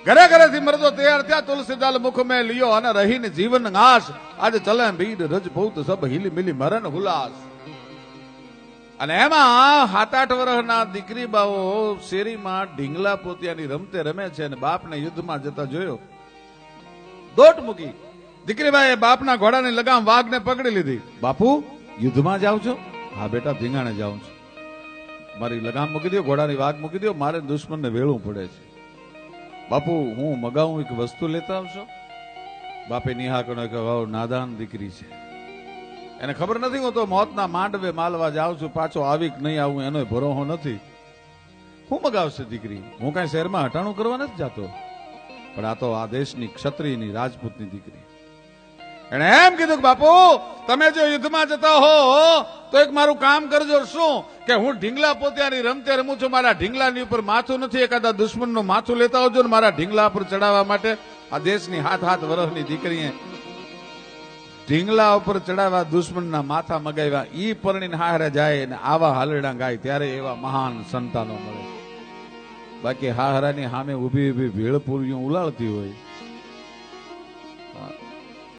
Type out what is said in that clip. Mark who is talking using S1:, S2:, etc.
S1: ઘરે ઘરેથી મરદો તૈયાર થયા, તુલસીદાલ મુખ મેં લિયો અને રહીને જીવન ઘાસ, આજે ચલે ભીડ રજપૂત સબ હિલી મિલી મરણ હુલાસ. અને એમાં 7-8 વર્ષના દીકરી બાઓ શેરીમાં ઢીંગલા પોતિયાની રમતે રમે છે અને બાપને યુદ્ધમાં જતા જોયો. દોટ મૂકી દીકરીબાએ બાપના ઘોડાની લગામ વાઘને પકડી લીધી. બાપુ યુદ્ધમાં જાવ છો? હા બેટા, ધીંગાણે જાઉં છું. મારી લગામ મૂકી દો, ઘોડાની વાઘ મૂકી દો, મારે દુશ્મનને વેળવું પડે છે. બાપુ હું મગાવું એક વસ્તુ લેતા આવશો? બાપે નિહાકણો કે નાદાન દીકરી છે, એને ખબર નથી હું તો મોતના માંડવે માલવા જાઉં છું, પાછો આવી કે નહીં આવું એનો ભરોસો નથી. હું મગાવશે દીકરી? હું કઈ શહેરમાં હટાણું કરવા નથી જતો, પણ આ તો આ દેશની ક્ષત્રિયની રાજપૂતની દીકરી. એને એમ કીધું કે બાપુ તમે જો યુદ્ધમાં જતા હો તો એક મારું કામ કરજો. શું? કે હું ઢીંગલા પોતિયાની રમતે રમું છું, મારા ઢીંગલાની ઉપર માથું નથી, એકાદા દુશ્મનનું માથું લેતા આવજો ને મારા ઢીંગલા પર ચડાવવા માટે. આ દેશની 7-7 વર્ષની દીકરીએ ઢીંગલા ઉપર ચડાવવા દુશ્મનના માથા મગાવ્યા. ઈ પરણીને હારે જાય ને આવા હાલરડા ગાય ત્યારે એવા મહાન સંતાનો મળે. બાકી હાહરાની સામે ઉભી ઉભી ભેળપુરીઓ ઉલાળતી હોય